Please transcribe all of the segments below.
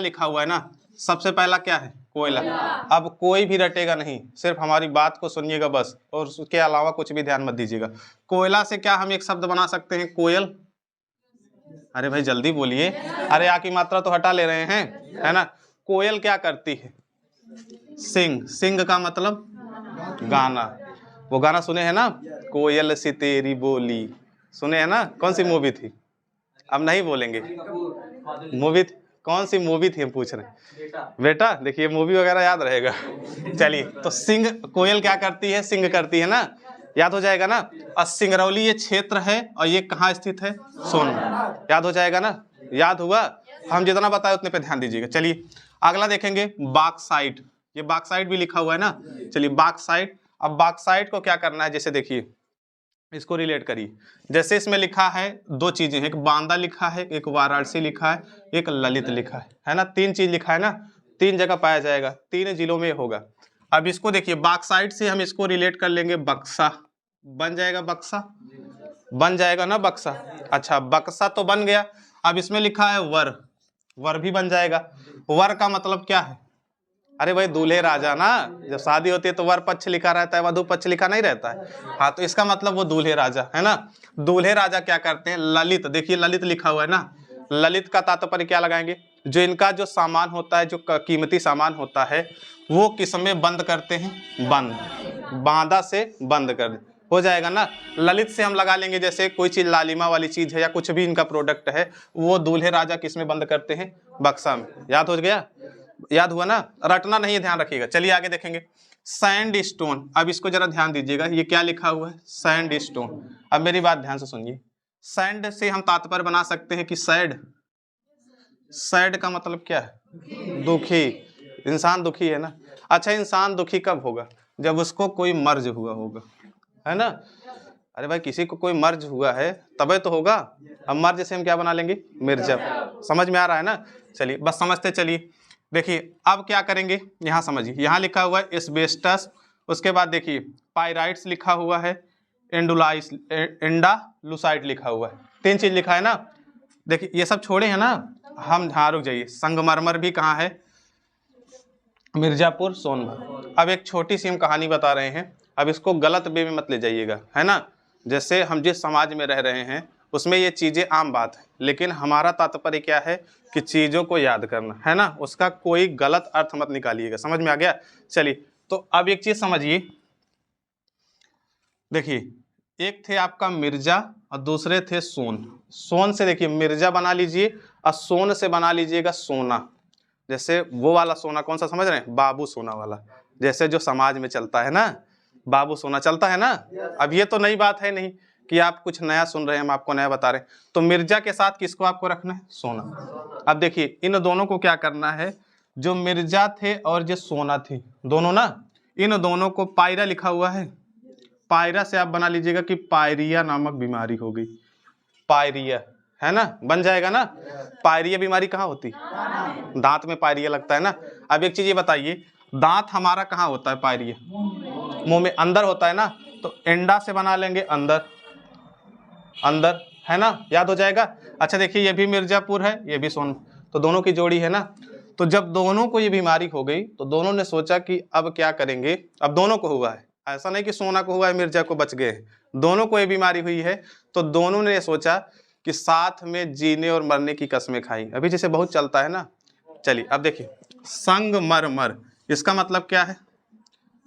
लिखा हुआ है ना, सबसे पहला क्या है? कोयला। अब कोई भी रटेगा नहीं, सिर्फ हमारी बात को सुनिएगा बस, और उसके अलावा कुछ भी ध्यान मत दीजिएगा। कोयला से क्या हम एक शब्द बना सकते हैं? कोयल। अरे भाई जल्दी बोलिए, अरे आ की मात्रा तो हटा ले रहे हैं, है ना। कोयल क्या करती है? सिंग। सिंग का मतलब गाना। वो गाना सुने हैं ना, कोयल सी तेरी बोली, सुने हैं ना? कौन सी मूवी थी? अब नहीं बोलेंगे मूवी, कौन सी मूवी थी हम पूछ रहे हैं। बेटा देखिए मूवी वगैरह याद रहेगा। चलिए, तो सिंग, कोयल क्या करती है? सिंग करती है ना, याद हो जाएगा ना। और सिंगरौली ये क्षेत्र है, और ये कहाँ स्थित है? सोनभद्र। याद हो जाएगा ना, याद हुआ। हम जितना बताए उतने पे ध्यान दीजिएगा। चलिए अगला देखेंगे, बॉक्साइट। ये बॉक्साइट भी लिखा हुआ है ना। चलिए बॉक्साइट, अब बॉक्साइट को क्या करना है, जैसे देखिए इसको रिलेट करिए। जैसे इसमें लिखा है दो चीजें, एक बांदा लिखा है, एक वाराणसी लिखा है, एक ललित लिखा है ना। तीन चीज लिखा है ना, तीन जगह पाया जाएगा, तीन जिलों में होगा। अब इसको देखिए, बॉक्साइट से हम इसको रिलेट कर लेंगे बक्सा, बन जाएगा बक्सा, बन जाएगा ना बक्सा। अच्छा बक्सा तो बन गया। अब इसमें लिखा है वर, वर भी बन जाएगा। वर का मतलब क्या है? अरे भाई दूल्हे राजा ना, जब शादी होती है तो वर पक्ष लिखा रहता है, वधु पक्ष लिखा नहीं रहता है। हाँ तो इसका मतलब वो दूल्हे राजा है ना। दूल्हे राजा क्या करते हैं? ललित, देखिए ललित लिखा हुआ है ना, ललित का तात्पर्य क्या लगाएंगे? जो इनका जो सामान होता है, जो कीमती सामान होता है, वो किस में बंद करते हैं? बंद, बांदा से बंद कर हो जाएगा ना। ललित से हम लगा लेंगे, जैसे कोई चीज लालिमा वाली चीज है या कुछ भी इनका प्रोडक्ट है, वो दूल्हे राजा किस में बंद करते हैं? बक्सा में। याद हो गया, याद हुआ ना, रटना नहीं है, ध्यान रखिएगा। चलिए आगे देखेंगे, सैंड स्टोन। अब इसको जरा ध्यान दीजिएगा, ये क्या लिखा हुआ है? Sand stone. अब मेरी बात ध्यान से सुनिए, सैंड से हम तात्पर्य बना सकते हैं कि सैड। सैड का मतलब क्या है? दुखी। इंसान दुखी है ना। अच्छा इंसान दुखी कब होगा? जब उसको कोई मर्ज हुआ होगा, है ना। अरे भाई किसी को कोई मर्ज हुआ है तबे तो होगा। अब मर्ज से हम क्या बना लेंगे? मिर्जा। समझ में आ रहा है ना। चलिए बस समझते चलिए। देखिए अब क्या करेंगे, यहाँ समझिए, यहाँ लिखा हुआ है एस्बेस्टस, उसके बाद देखिए पाइराइट्स लिखा हुआ है, एंडुलाइस, एंडालुसाइट लिखा हुआ है, तीन चीज लिखा है ना। देखिए ये सब छोड़े हैं ना हम, हाँ रुक जाइए, संगमरमर भी कहाँ है? मिर्जापुर सोनभद्र। अब एक छोटी सी हम कहानी बता रहे हैं, अब इसको गलत वे में मत ले जाइएगा, है ना। जैसे हम जिस समाज में रह रहे हैं उसमें ये चीजें आम बात है, लेकिन हमारा तात्पर्य क्या है कि चीजों को याद करना, है ना, उसका कोई गलत अर्थ मत निकालिएगा। समझ में आ गया? चलिए तो अब एक चीज समझिए, देखिए एक थे आपका मिर्जा और दूसरे थे सोन। सोन से देखिए मिर्जा बना लीजिए, और सोन से बना लीजिएगा सोना। जैसे वो वाला सोना कौन सा समझ रहे हैं? बाबू सोना वाला, जैसे जो समाज में चलता है ना, बाबू सोना चलता है ना। अब ये तो नई बात है नहीं कि आप कुछ नया सुन रहे हैं, हम आपको नया बता रहे हैं। तो मिर्जा के साथ किसको आपको रखना है? सोना। अब देखिए इन दोनों को क्या करना है, जो मिर्जा थे और जो सोना थी दोनों ना, इन दोनों को पायरा लिखा हुआ है, पायरा से आप बना लीजिएगा कि पायरिया नामक बीमारी हो गई। पायरिया, है ना, बन जाएगा ना। पायरिया बीमारी कहाँ होती? दांत में पायरिया लगता है ना। अब एक चीज ये बताइए, दांत हमारा कहाँ होता है? पायरिया मुंह में अंदर होता है ना, तो एंडा से बना लेंगे अंदर, अंदर, है ना, याद हो जाएगा। अच्छा देखिए ये भी मिर्जापुर है, ये भी सोन, तो दोनों की जोड़ी है ना। तो जब दोनों को ये बीमारी हो गई तो दोनों ने सोचा कि अब क्या करेंगे। अब दोनों को हुआ है, ऐसा नहीं कि सोना को हुआ है मिर्जा को बच गए, दोनों को ये बीमारी हुई है। तो दोनों ने सोचा कि साथ में जीने और मरने की कसमें खाई, अभी जैसे बहुत चलता है ना। चलिए अब देखिए, संगमरमर, इसका मतलब क्या है?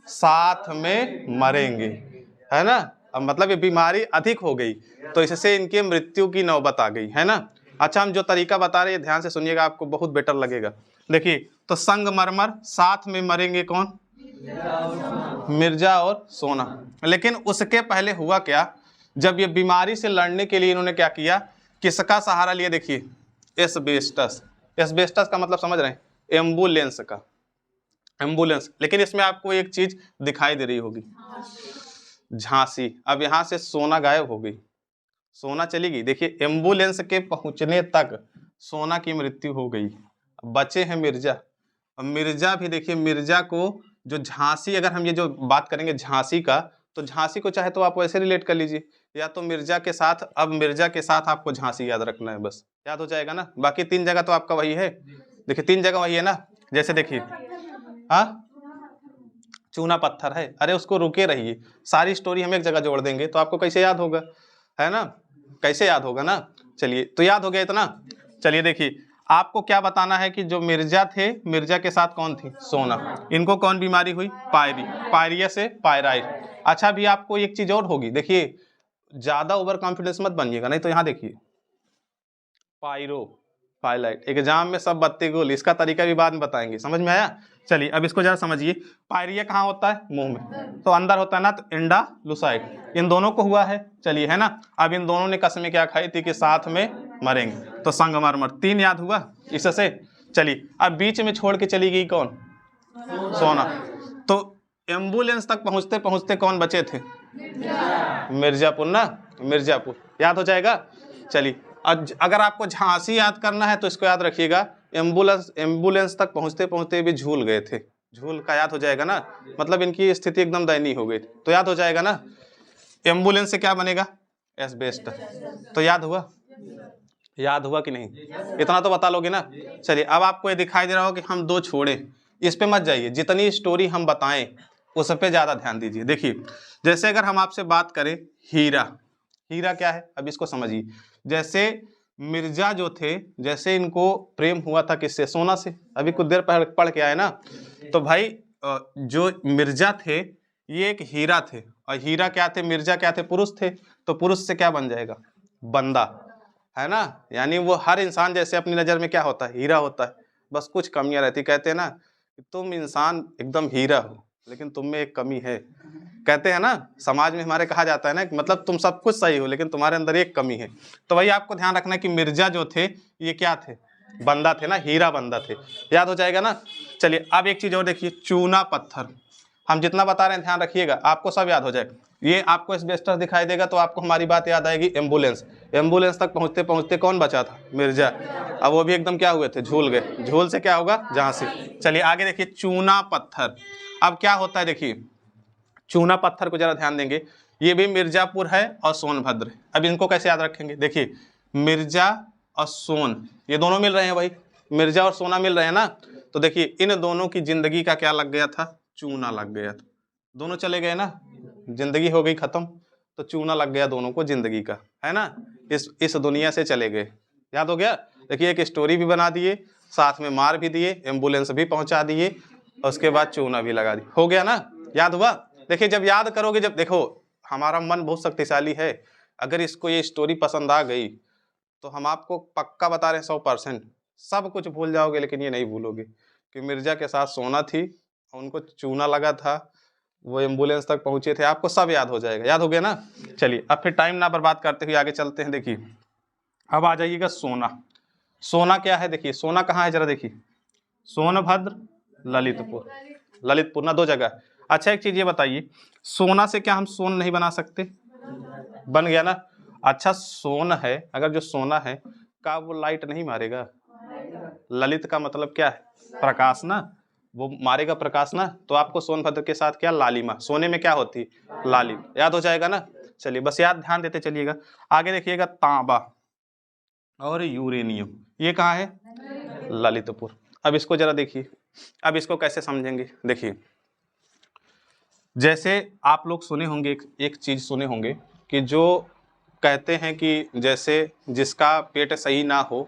साथ में मरेंगे, है ना। अब मतलब ये बीमारी अधिक हो गई तो इससे इनकी मृत्यु की नौबत आ गई, है ना। अच्छा हम जो तरीका बता रहे हैं ध्यान से सुनिएगा, आपको बहुत बेटर लगेगा। देखिए तो संगमरमर, साथ में मरेंगे कौन? मिर्जा और सोना। लेकिन उसके पहले हुआ क्या, जब ये बीमारी से लड़ने के लिए इन्होंने क्या किया, किसका सहारा लिया? देखिए एस्बेस्टस। एस्बेस्टस का मतलब समझ रहे हैं? एम्बुलेंस का, एम्बुलेंस। लेकिन इसमें आपको एक चीज दिखाई दे रही होगी, झांसी। अब यहां से सोना गायब हो गई, सोना चली गई। देखिए एम्बुलेंस के पहुंचने तक सोना की मृत्यु हो गई, बचे हैं मिर्जा। मिर्जा भी देखिए, मिर्जा को जो झांसी, अगर हम ये जो बात करेंगे झांसी का, तो झांसी को चाहे तो आप वैसे रिलेट कर लीजिए, या तो मिर्जा के साथ, अब मिर्जा के साथ आपको झांसी याद रखना है, बस याद हो जाएगा ना। बाकी तीन जगह तो आपका वही है, देखिए 3 जगह वही है ना, जैसे देखिए हाँ चूना पत्थर है, अरे उसको रुके रहिए, सारी स्टोरी हम एक जगह जोड़ देंगे तो आपको कैसे याद होगा, है ना, कैसे याद होगा ना। चलिए तो याद हो गया इतना। चलिए देखिए आपको क्या बताना है कि जो मिर्जा थे, मिर्जा के साथ कौन थी, सोना, इनको कौन बीमारी हुई, पायरी, पायरिया से पायराइड। अच्छा अभी आपको एक चीज और होगी, देखिए ज्यादा ओवर कॉन्फिडेंस मत बनिएगा, नहीं तो यहाँ देखिए पायरो पायलाइट, एग्जाम में सब बत्ती गुल, इसका तरीका भी बाद में बताएंगे, समझ में आया। चलिए अब इसको जरा समझिए, पायरिया कहाँ होता है, मुंह में, तो अंदर होता है ना, तो इंडा लुसाइड, इन दोनों को हुआ है। चलिए है ना, अब इन दोनों ने कसमें क्या खाई थी कि साथ में मरेंगे, तो संगमरमर 3 याद हुआ इससे। चलिए अब बीच में छोड़ के चली गई कौन, सोना, तो एम्बुलेंस तक पहुंचते पहुंचते कौन बचे थे, मिर्जापुर ना, मिर्जापुर याद हो जाएगा। चलिए अगर आपको झांसी याद करना है तो इसको याद रखिएगा, एम्बुलेंस तक पहुंचते पहुंचते भी झूल गए थे, झूल का याद हो जाएगा ना, मतलब इनकी स्थिति एकदम दयनीय हो गई, तो याद हो जाएगा ना। एम्बुलेंस से क्या बनेगा, एस्बेस्टस, तो याद हुआ, याद हुआ कि नहीं, इतना तो बता लोगे ना। चलिए अब आपको ये दिखाई दे रहा हो कि हम 2 छोड़े, इस पे मत जाइए, जितनी स्टोरी हम बताएं उस पे ज्यादा ध्यान दीजिए। देखिए जैसे अगर हम आपसे बात करें हीरा, हीरा क्या है, अब इसको समझिए। जैसे मिर्जा जो थे, जैसे इनको प्रेम हुआ था किससे, सोना से, अभी कुछ देर पढ़ के आए ना, तो भाई जो मिर्जा थे ये एक हीरा थे, और हीरा क्या थे, मिर्जा क्या थे, पुरुष थे, तो पुरुष से क्या बन जाएगा, बंदा, है ना। यानी वो हर इंसान जैसे अपनी नजर में क्या होता है, हीरा होता है, बस कुछ कमियां रहती, कहते हैं ना तुम इंसान एकदम हीरा हो लेकिन तुम में एक कमी है, कहते हैं ना समाज में हमारे कहा जाता है ना, मतलब तुम सब कुछ सही हो लेकिन तुम्हारे अंदर एक कमी है। तो वही आपको ध्यान रखना है कि मिर्जा जो थे ये क्या थे, बंदा थे ना, हीरा बंदा थे, याद हो जाएगा ना। चलिए अब एक चीज और देखिए, चूना पत्थर, हम जितना बता रहे हैं ध्यान रखिएगा, आपको सब याद हो जाएगा। ये आपको एस्बेस्टस दिखाई देगा तो आपको हमारी बात याद आएगी, एम्बुलेंस, एम्बुलेंस तक पहुंचते पहुंचते कौन बचा था, मिर्जा, अब वो भी एकदम क्या हुए थे, झूल गए, झूल से क्या होगा, जहां से। चलिए आगे देखिए चूना पत्थर, अब क्या होता है देखिए, चूना पत्थर को जरा ध्यान देंगे, ये भी मिर्जापुर है और सोनभद्र। अब इनको कैसे याद रखेंगे, देखिए मिर्जा और सोन ये दोनों मिल रहे हैं भाई, मिर्जा और सोना मिल रहे हैं ना, तो देखिए इन दोनों की जिंदगी का क्या लग गया था, चूना लग गया था, दोनों चले गए ना, जिंदगी हो गई खत्म, तो चूना लग गया दोनों को जिंदगी का, है ना, इस दुनिया से चले गए, याद हो गया। देखिए एक स्टोरी भी बना दिए, साथ में मार भी दिए, एम्बुलेंस भी पहुंचा दिए, और उसके बाद चूना भी लगा दी, हो गया ना, याद हुआ। देखिए जब याद करोगे, जब देखो हमारा मन बहुत शक्तिशाली है, अगर इसको ये स्टोरी पसंद आ गई तो हम आपको पक्का बता रहे हैं 100% सब कुछ भूल जाओगे, लेकिन ये नहीं भूलोगे कि मिर्जा के साथ सोना थी, उनको चूना लगा था, वो एम्बुलेंस तक पहुंचे थे, आपको सब याद हो जाएगा, याद हो गया ना। चलिए अब फिर टाइम ना बर्बाद करते हुए आगे चलते हैं। देखिए अब आ जाइएगा सोना, सोना क्या है, देखिए सोना कहाँ है जरा देखिए, सोनभद्र ललितपुर, ललितपुर ना 2 जगह। अच्छा एक चीज ये बताइए, सोना से क्या हम सोन नहीं बना सकते, बन गया ना। अच्छा सोन है, अगर जो सोना है का वो लाइट नहीं मारेगा, ललित का मतलब क्या है, प्रकाश ना, वो मारेगा प्रकाश ना, तो आपको सोनभद्र के साथ क्या, लालिमा, सोने में क्या होती, लालिम, याद हो जाएगा ना। चलिए बस याद ध्यान देते चलिएगा। आगे देखिएगा तांबा और यूरेनियम, ये कहाँ है, ललितपुर। अब इसको जरा देखिए, अब इसको कैसे समझेंगे, देखिए जैसे आप लोग सुने होंगे, एक चीज सुने होंगे कि जो कहते हैं कि जैसे जिसका पेट सही ना हो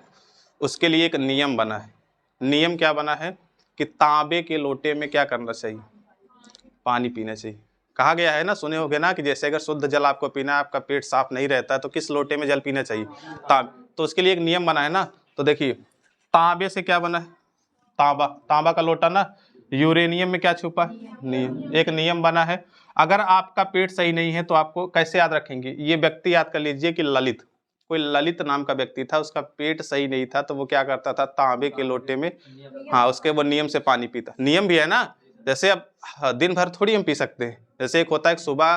उसके लिए एक नियम बना है, नियम क्या बना है कि तांबे के लोटे में क्या करना चाहिए, पानी पीना चाहिए। कहा गया है ना, सुने होंगे ना कि जैसे अगर शुद्ध जल आपको पीना है, आपका पेट साफ नहीं रहता है, तो किस लोटे में जल पीना चाहिए, तो उसके लिए एक नियम बना है ना। तो देखिए तांबे से क्या बना है, तांबा, तांबा का लोटा ना, यूरेनियम में क्या छुपा है, नियम, एक नियम बना है। अगर आपका पेट सही नहीं है तो आपको कैसे याद रखेंगे, ये व्यक्ति याद कर लीजिए कि ललित, कोई ललित नाम का व्यक्ति था, उसका पेट सही नहीं था, तो वो क्या करता था, तांबे के लोटे में, हाँ उसके वो नियम से पानी पीता, नियम भी है ना। जैसे अब दिन भर थोड़ी हम पी सकते हैं, जैसे एक होता है सुबह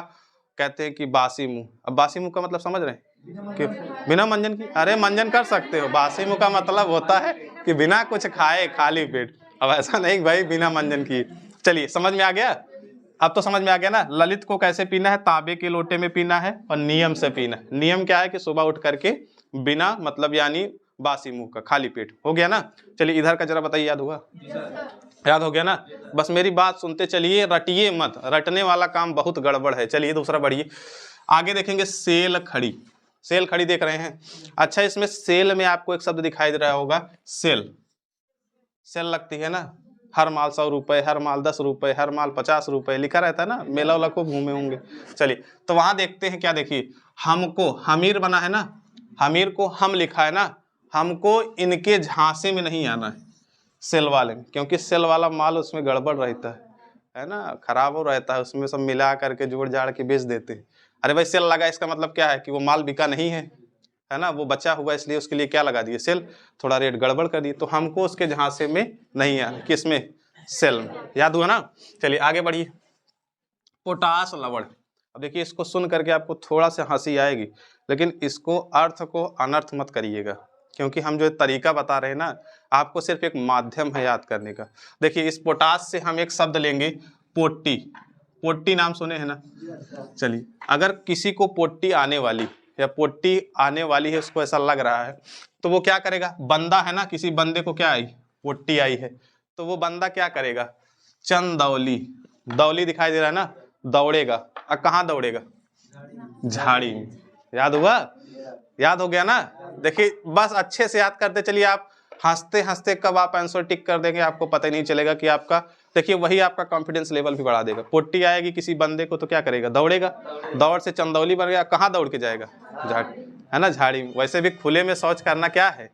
कहते हैं कि बासी मुंह, अब बासी मुंह का मतलब समझ रहे हैं कि बिना मंजन की, अरे मंजन कर सकते हो, बासी मुंह का मतलब होता है कि बिना कुछ खाए खाली पेट, अब ऐसा नहीं भाई बिना मंजन की। चलिए समझ में आ गया, अब तो समझ में आ गया ना, ललित को कैसे पीना है, तांबे के लोटे में पीना है और नियम से पीना है। नियम क्या है कि सुबह उठ करके बिना मतलब यानी बासी मुंह का, खाली पेट। हो गया ना? चलिए इधर का जरा बताइए, याद हुआ? याद हो गया ना? बस मेरी बात सुनते चलिए, रटिए मत, रटने वाला काम बहुत गड़बड़ है। चलिए दूसरा बढ़िए, आगे देखेंगे सेल खड़ी। सेल खड़ी देख रहे हैं? अच्छा, इसमें सेल में आपको एक शब्द दिखाई दे रहा होगा, सेल। सेल लगती है ना, हर माल 100 रुपए, हर माल 10 रुपए, हर माल 50 रुपए लिखा रहता है ना, मेला वाला को घूमे होंगे। चलिए तो वहां देखते हैं क्या, देखिए हमको, हमीर बना है ना, हमीर को हम लिखा है ना, हमको इनके झांसे में नहीं आना है सेल वाले में, क्योंकि सेल वाला माल उसमें गड़बड़ रहता है ना, खराब हो रहता है, उसमें सब मिला करके जोड़ जाड़ के बेच देते हैं। अरे भाई सेल लगा, इसका मतलब क्या है कि वो माल बिका नहीं है ना, वो बचा हुआ, इसलिए उसके लिए क्या लगा दिए, सेल, थोड़ा रेट गड़बड़ कर दिए। तो हमको उसके झांसे में नहीं आना, किसमें, सेल में। याद हुआ ना? चलिए आगे बढ़िए, पोटास लवण। अब देखिए इसको सुन करके आपको थोड़ा सा हंसी आएगी, लेकिन इसको अर्थ को अनर्थ मत करिएगा, क्योंकि हम जो तरीका बता रहे हैं ना, आपको सिर्फ एक माध्यम है याद करने का। देखिए इस पोटास से हम एक शब्द लेंगे, पोट्टी। पोट्टी नाम सुने हैं ना? चलिए अगर किसी को पोट्टी आने वाली या पोट्टी आने वाली है, उसको ऐसा लग रहा है, तो वो क्या करेगा, बंदा है ना, किसी बंदे को क्या आई, पोट्टी आई है, तो वो बंदा क्या करेगा, चंदौली, दौली दिखाई दे रहा है ना, दौड़ेगा। अब कहाँ दौड़ेगा, झाड़ी में। याद हुआ? याद हो गया ना? देखिए बस अच्छे से याद करते चलिए, आप हंसते हंसते कब आप आंसर टिक कर देंगे आपको पता ही नहीं चलेगा कि आपका, देखिए वही आपका कॉन्फिडेंस लेवल भी बढ़ा देगा। पोट्टी आएगी किसी बंदे को तो क्या करेगा, दौड़ेगा, दौड़ से चंदौली बन गया, कहाँ दौड़ के जाएगा, झाड़ी, है ना, झाड़ी में। वैसे भी खुले में शौच करना क्या है,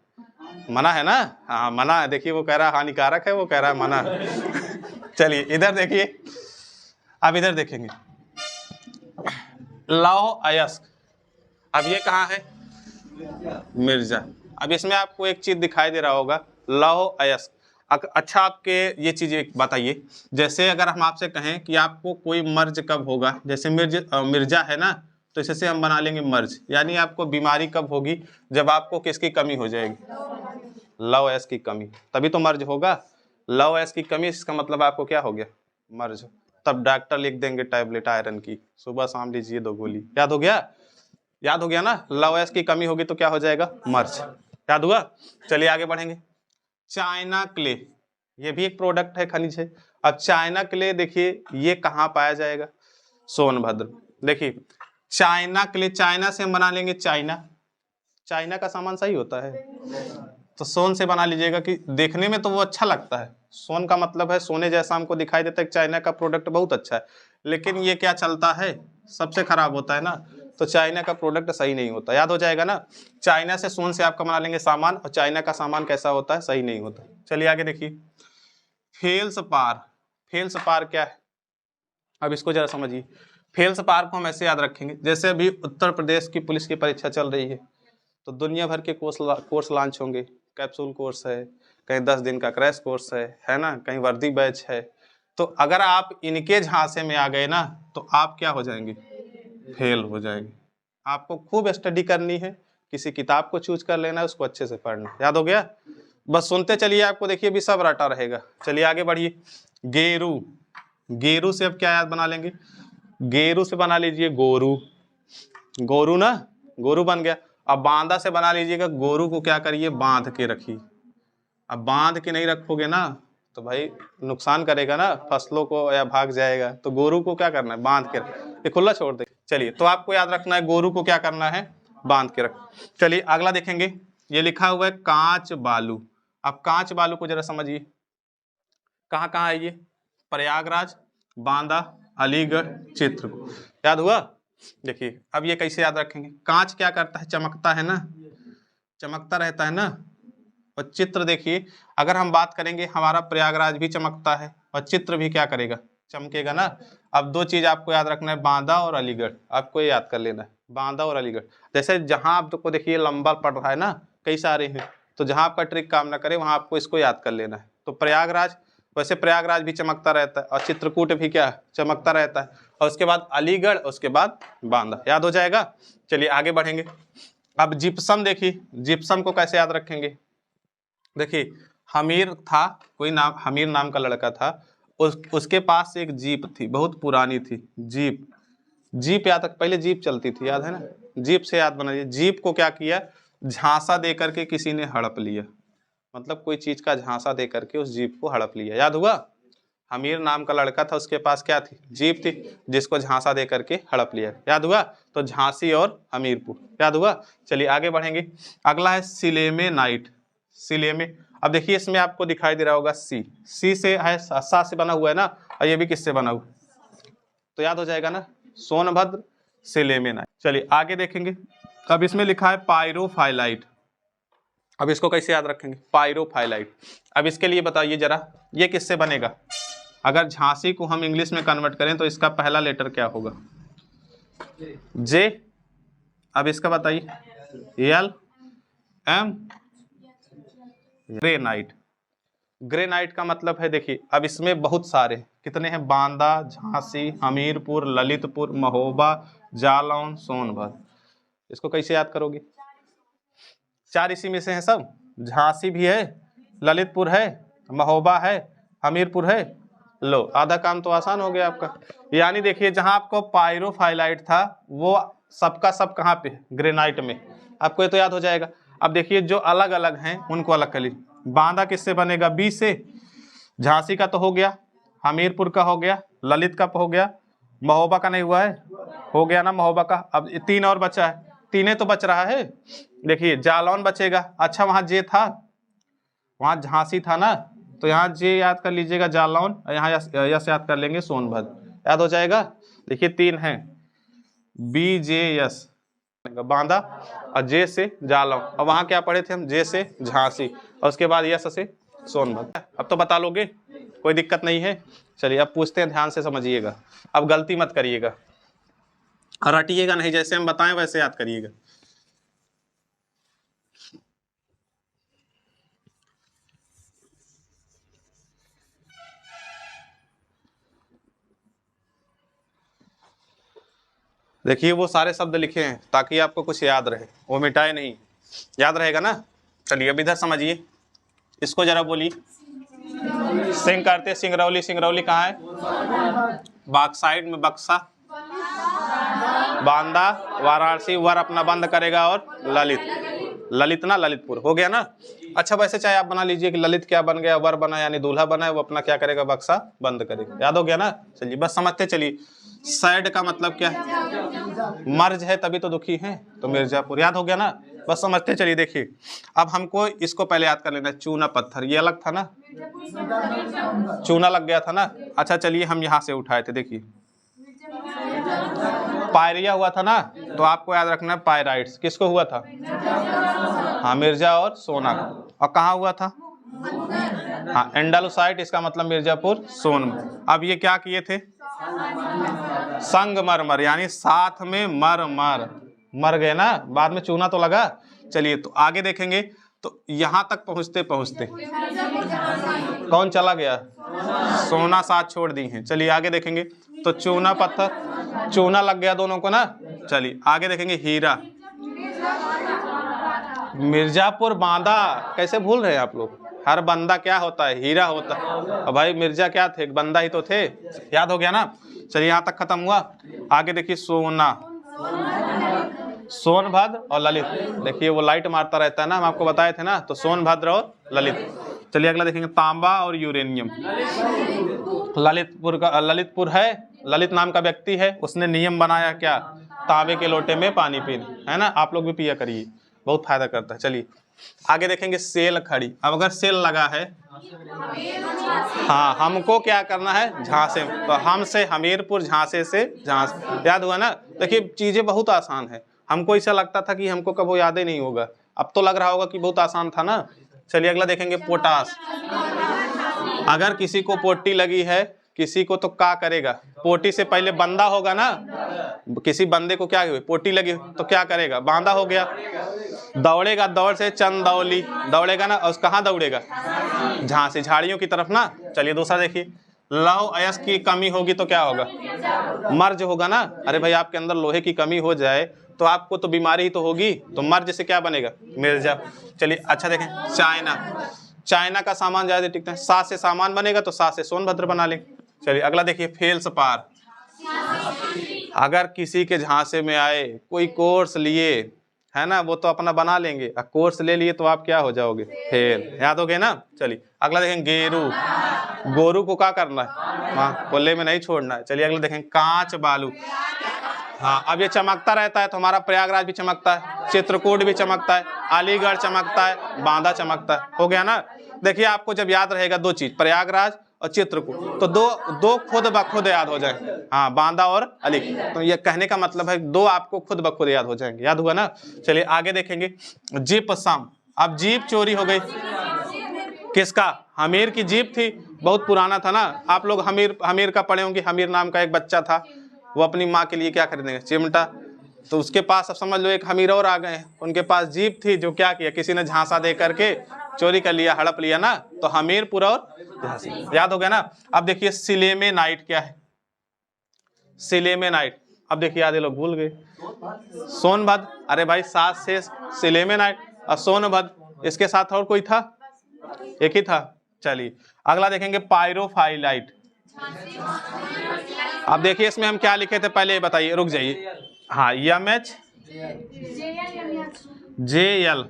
मना है ना? हाँ मना है, देखिए वो कह रहा है हानिकारक है, वो कह रहा है मना है। चलिए इधर देखिए, अब इधर देखेंगे, लौह अयस्क। अब ये कहाँ है, मिर्जा। अब इसमें आपको एक चीज दिखाई दे रहा होगा, लौह अयस्क। अच्छा आपके ये चीज बताइए, जैसे अगर हम आपसे कहें कि आपको कोई मर्ज कब होगा, जैसे मिर्जा है ना, तो इसे हम बना लेंगे मर्ज, यानी आपको बीमारी कब होगी, जब आपको किसकी कमी हो जाएगी, लौह अयस्क की कमी, तभी तो मर्ज होगा। लौह अयस्क की कमी, इसका मतलब आपको क्या हो गया, मर्ज। तब डॉक्टर लिख देंगे टैबलेट आयरन की, सुबह शाम लीजिए 2 गोली। याद हो गया? याद हो गया ना? लौह अयस्क की कमी होगी तो क्या हो जाएगा, मर्ज। याद हुआ? चलिए आगे बढ़ेंगे, चाइना क्ले, ये भी एक प्रोडक्ट है, खनिज है। अब चाइना क्ले देखिए ये कहाँ पाया जाएगा, सोनभद्र। देखिए चाइना क्ले, चाइना से हम बना लेंगे चाइना, चाइना का सामान सही होता है, तो सोन से बना लीजिएगा, कि देखने में तो वो अच्छा लगता है, सोन का मतलब है सोने जैसा हमको दिखाई देता है, चाइना का प्रोडक्ट बहुत अच्छा है, लेकिन ये क्या चलता है, सबसे खराब होता है ना, तो चाइना का प्रोडक्ट सही नहीं होता। याद हो जाएगा ना? चाइना से, सोन से आपका बना लेंगे सामान, और चाइना का सामान कैसा होता है, सही नहीं होता। चलिए आगे देखिए, फेल्सपार। फेल्सपार क्या है, अब इसको जरा समझिए। फेल्सपार को हम ऐसे याद रखेंगे, जैसे अभी उत्तर प्रदेश की पुलिस की परीक्षा चल रही है, तो दुनिया भर के कोर्स लॉन्च होंगे, कैप्सूल कोर्स है, कहीं 10 दिन का क्रैश कोर्स है ना, कहीं वर्दी बैच है। तो अगर आप इनके झांसे में आ गए ना, तो आप क्या हो जाएंगे, फेल हो जाएंगे। आपको खूब स्टडी करनी है, किसी किताब को चूज कर लेना है, उसको अच्छे से पढ़ना। याद हो गया? बस सुनते चलिए, आपको देखिए भी सब रटा रहेगा। चलिए आगे बढ़िए, गेरू। गेरू से अब क्या याद बना लेंगे, गेरू से बना लीजिए गोरू, गोरू ना, गोरू बन गया। अब बांदा से बना लीजिएगा, गोरू को क्या करिए, बांध के रखिए। अब बांध के नहीं रखोगे ना तो भाई नुकसान करेगा ना फसलों को, या भाग जाएगा, तो गोरू को क्या करना है, बांध के रख, ये खुला छोड़ दे। चलिए तो आपको याद रखना है, गोरू को क्या करना है, बांध के रख। चलिए अगला देखेंगे, ये लिखा हुआ है कांच बालू। अब कांच बालू को जरा समझिए, कहाँ कहाँ है ये, प्रयागराज, बांदा, अलीगढ़, चित्रकूट। याद हुआ? देखिए अब ये कैसे याद रखेंगे, कांच क्या करता है, चमकता है ना, चमकता रहता है ना। और चित्र देखिए, अगर हम बात करेंगे, हमारा प्रयागराज भी चमकता है और चित्र भी क्या करेगा, चमकेगा ना। अब 2 चीज आपको याद रखना है, बांदा और अलीगढ़, आपको ये याद कर लेना है, बांदा और अलीगढ़। जैसे जहां आपको देखिए लंबा पड़ रहा है ना, कई सारे हैं, तो जहां आपका ट्रिक काम ना करे वहां आपको इसको याद कर लेना है। तो प्रयागराज, वैसे प्रयागराज भी चमकता रहता है, और चित्रकूट भी क्या चमकता रहता है, और उसके बाद अलीगढ़, उसके बाद बांदा। याद हो जाएगा? चलिए आगे बढ़ेंगे। अब जिप्सम देखिए, जिप्सम को कैसे याद रखेंगे, देखिए हमीर था, कोई नाम, हमीर नाम का लड़का था, उसके पास एक जीप थी, बहुत पुरानी थी जीप। जीप याद तक, पहले जीप चलती थी, याद है ना, जीप से याद बनाइए। जीप को क्या किया, झांसा दे करके किसी ने हड़प लिया, मतलब कोई चीज का झांसा दे करके उस जीप को हड़प लिया। याद हुआ, हमीर नाम का लड़का था, उसके पास क्या थी, जीप थी, जिसको झांसा दे करके हड़प लिया। याद हुआ, तो झांसी और हमीरपुर। याद हुआ। चलिए आगे बढ़ेंगे। अगला है सिलेमे नाइट। सिलेमे, अब देखिए इसमें आपको दिखाई दे रहा होगा सी से है, सा से बना हुआ है ना, और ये भी किससे बना हुआ, तो याद हो जाएगा ना, सोनभद्र सिलेमे नाइट। चलिए आगे देखेंगे। अब इसमें लिखा है पायरोफाइलाइट। अब इसको कैसे याद रखेंगे, पायरोफाइलाइट। अब इसके लिए बताइए जरा, ये किससे बनेगा, अगर झांसी को हम इंग्लिश में कन्वर्ट करें तो इसका पहला लेटर क्या होगा, जे। अब इसका बताइए, एल एम, ग्रेनाइट। ग्रेनाइट का मतलब है, देखिए अब इसमें बहुत सारे, कितने हैं, बांदा, झांसी, हमीरपुर, ललितपुर, महोबा, जालौन, सोनभद्र। इसको कैसे याद करोगे, 4 इसी में से हैं सब, झांसी भी है, ललितपुर है, महोबा है, हमीरपुर है। लो, आधा काम तो आसान हो गया आपका। यानी देखिए जहां आपको पायरोफाइलाइट था वो सबका सब कहाँ पे, ग्रेनाइट में। आपको ये तो याद हो जाएगा। अब देखिए जो अलग अलग हैं उनको अलग कर लीजिए। बांदा किससे बनेगा, बी से, झांसी का तो हो गया, हमीरपुर का हो गया, ललित का हो गया, महोबा का नहीं हुआ है, हो गया ना महोबा का। अब 3 और बचा है, 3 तो बच रहा है। देखिए जालौन बचेगा, अच्छा वहां जे था, वहां झांसी था ना, तो यहाँ जे याद कर लीजिएगा जालौन, यहाँ यस याद कर लेंगे सोनभद्र। याद हो जाएगा। देखिए 3 हैं, बी जे यस, बांदा, और जे से जालौन, और वहां क्या पढ़े थे हम, जे से झांसी, और उसके बाद यस से सोनभद्र। अब तो बता लोगे, कोई दिक्कत नहीं है। चलिए अब पूछते हैं, ध्यान से समझिएगा, अब गलती मत करिएगा, रटिएगा नहीं, जैसे हम बताएं वैसे याद करिएगा। देखिए वो सारे शब्द लिखे हैं ताकि आपको कुछ याद रहे, वो मिटाए नहीं, याद रहेगा ना। चलिए अब इधर समझिए, इसको जरा बोलिए, सिंह करते सिंगरौली। सिंगरौली कहाँ है, बागसाइड में, बक्सा, बांदा, वाराणसी, वर अपना बंद करेगा, और ललित, ललित ना ललितपुर, हो गया ना। अच्छा वैसे चाहे आप बना लीजिए कि ललित क्या बन गया, वर बना यानी दूल्हा बना है, वो अपना क्या करेगा, बक्सा बंद करेगा। याद हो गया ना। चलिए बस समझते चलिए। सैड का मतलब क्या है, मर्ज है तभी तो दुखी है, तो मिर्जापुर। याद हो गया ना, बस समझते चलिए। देखिए अब हमको इसको पहले याद कर लेना है, चूना पत्थर, ये अलग था ना, चूना लग गया था ना। अच्छा चलिए हम यहाँ से उठाए थे, देखिए पायरिया हुआ था ना, तो आपको याद रखना है पायराइट्स किसको हुआ था, हाँ मिर्जा और सोना का। और कहाँ हुआ था, हाँ एंडालुसाइट, इसका मतलब मिर्जापुर, सोन। अब ये क्या किए थे, संगमरमर, यानी साथ में मर मर, मर गए ना, बाद में चूना तो लगा। चलिए तो आगे देखेंगे, तो यहां तक पहुंचते पहुंचते कौन चला गया, सोना साथ छोड़ दी हैं। चलिए आगे देखेंगे, तो चूना पत्थर, चूना लग गया दोनों को ना। चलिए आगे देखेंगे, हीरा, मिर्जापुर, बांदा, कैसे भूल रहे हैं आप लोग, हर बंदा क्या होता है, हीरा होता है। और भाई मिर्जा क्या थे, बंदा ही तो थे। याद हो गया ना। चलिए यहाँ तक खत्म हुआ। आगे देखिए, सोना, सोनभद्र और ललित। देखिए वो लाइट मारता रहता है ना, हम आपको बताए थे ना, तो सोनभद्र और ललित। चलिए अगला देखेंगे, तांबा और यूरेनियम। ललितपुर का, ललितपुर है, ललित नाम का व्यक्ति है, उसने नियम बनाया क्या, तांबे के लोटे में पानी पीना, है ना। आप लोग भी पिया करिए, बहुत फायदा करता है। चलिए आगे देखेंगे, सेल खड़ी। अब अगर सेल लगा है, हाँ हमको क्या करना है, झांसे, तो हम से हमीरपुर, झांसे से झांस। याद हुआ ना। देखिए चीजें बहुत आसान है, हमको ऐसा लगता था कि हमको कभी याद ही नहीं होगा, अब तो लग रहा होगा कि बहुत आसान था ना। चलिए अगला देखेंगे, पोटास। अगर किसी को पोटी लगी है, किसी को तो क्या करेगा, पोटी से पहले बंदा होगा ना, किसी बंदे को क्या हुई, पोटी लगी तो क्या करेगा, बांदा हो गया। दौड़ेगा, दौड़ से चंदौली, दौड़ेगा ना, और कहाँ दौड़ेगा, झांसी, झाड़ियों की तरफ ना। चलिए दूसरा देखिए, लौह अयस्क की कमी होगी तो क्या होगा, मर्ज होगा ना। अरे भाई आपके अंदर लोहे की कमी हो जाए तो आपको तो बीमारी ही तो होगी, तो मर्ज से क्या बनेगा, मिर्जा। चलिए अच्छा देखें, चाइना, चाइना का सामान ज्यादा टिकता है, सा से सामान बनेगा तो सा से सोनभद्र बना लें। चलिए अगला देखिए, फेल्सपार। अगर किसी के झांसे में आए, कोई कोर्स लिए है ना, वो तो अपना बना लेंगे। कोर्स ले लिए तो आप क्या हो जाओगे, फेल। याद हो गए ना। चलिए अगला देखेंगे गेरू, गोरू को क्या करना है, हाँ कोल्ले में नहीं छोड़ना है। चलिए अगला देखेंगे कांच बालू। हाँ अब ये चमकता रहता है तो हमारा प्रयागराज भी चमकता है, चित्रकूट भी चमकता है, अलीगढ़ चमकता है, बांदा चमकता है। हो गया ना। देखिए आपको जब याद रहेगा दो चीज, प्रयागराज और चित्रकूट, तो दो खुद ब खुद याद हो जाए। हाँ बांदा और अली, तो ये कहने का मतलब है दो आपको खुद ब खुद याद हो जाएंगे। याद हुआ ना। चलिए आगे देखेंगे जीप शाम। अब जीप चोरी हो गई, किसका, हमीर की जीप थी, बहुत पुराना था ना। आप लोग हमीर का पढ़े होंगे। हमीर नाम का एक बच्चा था, वो अपनी माँ के लिए क्या खरीदेंगे, चिमटा। तो उसके पास अब समझ लो एक हमीर और आ गए हैं, उनके पास जीप थी, जो क्या किया, किसी ने झांसा दे करके चोरी कर लिया, हड़प लिया ना। तो हमीरपुर और झांसी, याद हो गया ना। अब देखिए सिलेमे नाइट क्या है, सिलेमे नाइट। अब देखिए आधे लोग भूल गए। सोनभद्र, अरे भाई सात से सिलेमे नाइट और सोनभद्र, इसके साथ और कोई था, एक ही था। चलिए अगला देखेंगे पायरोफाइलाइट। अब देखिए इसमें हम क्या लिखे थे पहले बताइए, रुक जाइए। हाँ MH JL।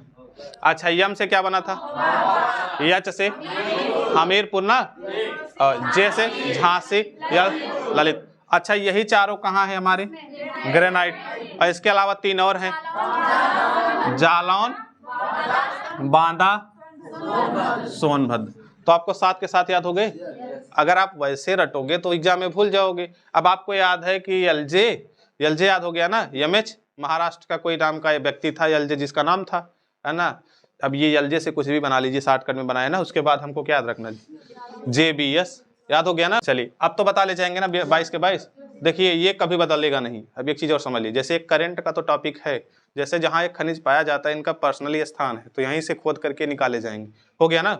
अच्छा यम से क्या बना था, एच से हमीरपुर ना, और जे से झांसी, यल ललित। अच्छा यही चारों कहाँ है हमारे, ग्रेनाइट। और इसके अलावा तीन और हैं, जालौन, बांदा, सोनभद्र। तो आपको साथ के साथ याद हो गए। अगर आप वैसे रटोगे तो एग्जाम में भूल जाओगे। अब आपको याद है कि एलजे याद हो गया ना। MH महाराष्ट्र का कोई नाम का व्यक्ति था, एलजे जिसका नाम था, है ना। अब ये एलजे से कुछ भी बना लीजिए, शॉर्टकट में बनाया ना। उसके बाद हमको क्या याद रखना, JBS। याद हो गया ना। चलिए अब तो बता ले जाएंगे ना 22 के 22। देखिए ये कभी बदलेगा नहीं। अब एक चीज और समझ लीजिए, जैसे एक करंट का तो टॉपिक है, जैसे जहां एक खनिज पाया जाता है इनका पर्सनली स्थान है, तो यहीं से खोद करके निकाले जाएंगे। हो गया ना।